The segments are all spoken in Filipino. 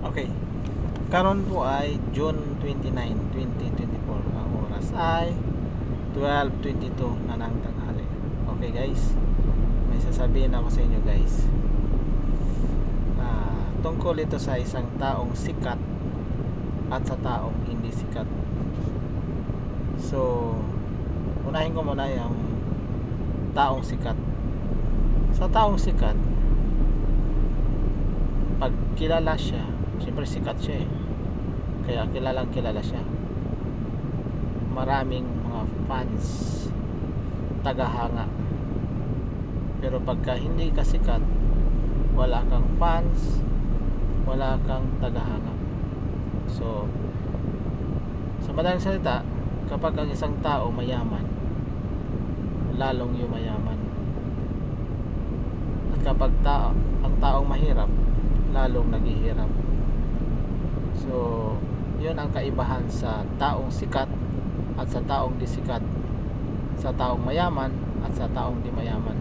Okay. Karon po ay June 29, 2024. Ang oras ay 12:22 na ng tanghali. Okay guys, may sasabihin ako sa inyo guys. Tungkol ito sa isang taong sikat at sa taong hindi sikat. So, unahin ko muna yung taong sikat. Sa taong sikat, pag kilala siya, siyempre sikat siya eh, kaya kilalang kilala siya, maraming mga fans, tagahanga. Pero pagka hindi ka sikat, wala kang fans, wala kang tagahanga. So sa madaling salita, kapag ang isang tao mayaman, lalong yumayaman. At kapag ang taong mahirap, lalong naghihirap. So yun ang kaibahan sa taong sikat at sa taong di sikat, sa taong mayaman at sa taong di mayaman.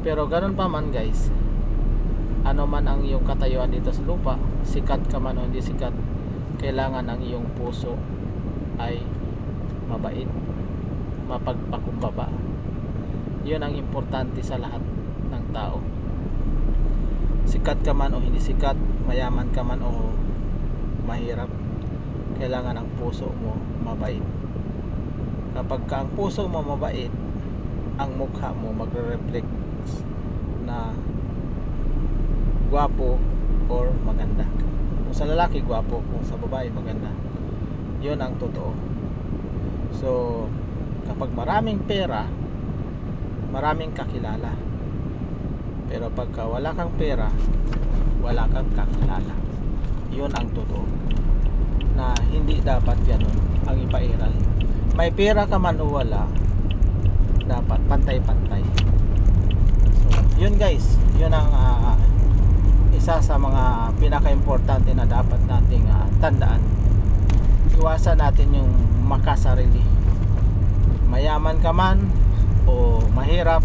Pero ganun pa man guys, ano man ang iyong katayuan dito sa lupa, sikat ka man o hindi sikat, kailangan ang iyong puso ay mabait, mapagpakumbaba. Yun ang importante sa lahat ng tao. Sikat ka man o hindi sikat, mayaman ka man o mahirap, kailangan ang puso mo mabait. Kapag ka ang puso mo mabait, ang mukha mo magre-reflect na gwapo or maganda. Kung sa lalaki gwapo, kung sa babae maganda. Yun ang totoo. So kapag maraming pera, maraming kakilala. Pero pagka wala kang pera, wala kang kakilala. Yun ang totoo, na hindi dapat ganun ang ipairal. May pera ka man o wala, dapat pantay-pantay. So yun guys, yun ang isa sa mga pinaka-importante na dapat nating tandaan. Iwasan natin yung makasarili. Mayaman ka man o mahirap,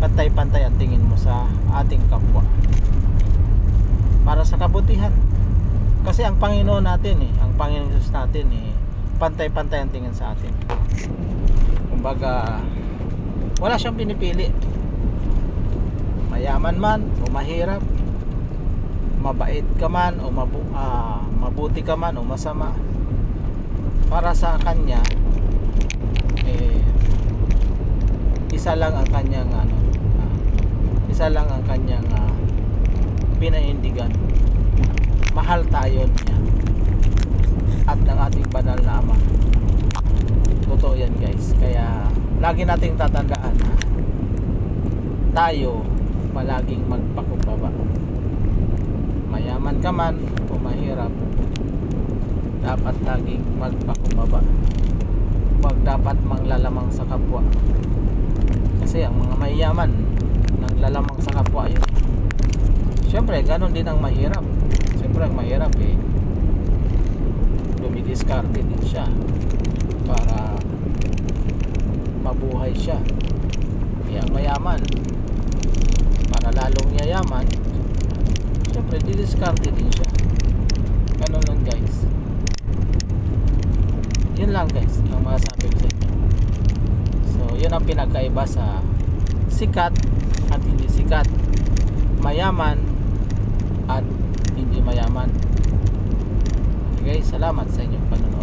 pantay-pantay ang tingin mo sa ating kapwa, para sa kabutihan. Kasi ang Panginoon natin ang Panginoon Jesus natin pantay-pantay ang tingin sa atin. Kumbaga, wala siyang pinipili. Mayaman man o mahirap, mabait ka man o mabuti ka man o masama, para sa kanya isa lang ang kanyang pinanindigan. Mahal tayo niya at ng ating banal na Ama. Totoo yan guys. Kaya lagi nating tatandaan na tayo palaging magpakumbaba. Mayaman ka man o mahirap, dapat laging magpakumbaba. Huwag dapat manglalamang sa kapwa. Kasi ang mga mayaman nanglalamang sa kapwa yun. Siyempre ganon din ang mahirap. Siyempre ang mahirap dumidiskarte din siya para mabuhay siya. Kaya ang mayaman, para lalong yayaman, siyempre didiskarte din siya. Ganon lang guys. Yun lang guys ang masasabi ko sa inyo. So yun ang pinagkaiba sa sikat at hindi sikat, mayaman at hindi mayaman. Okay guys, salamat sa inyong panonood.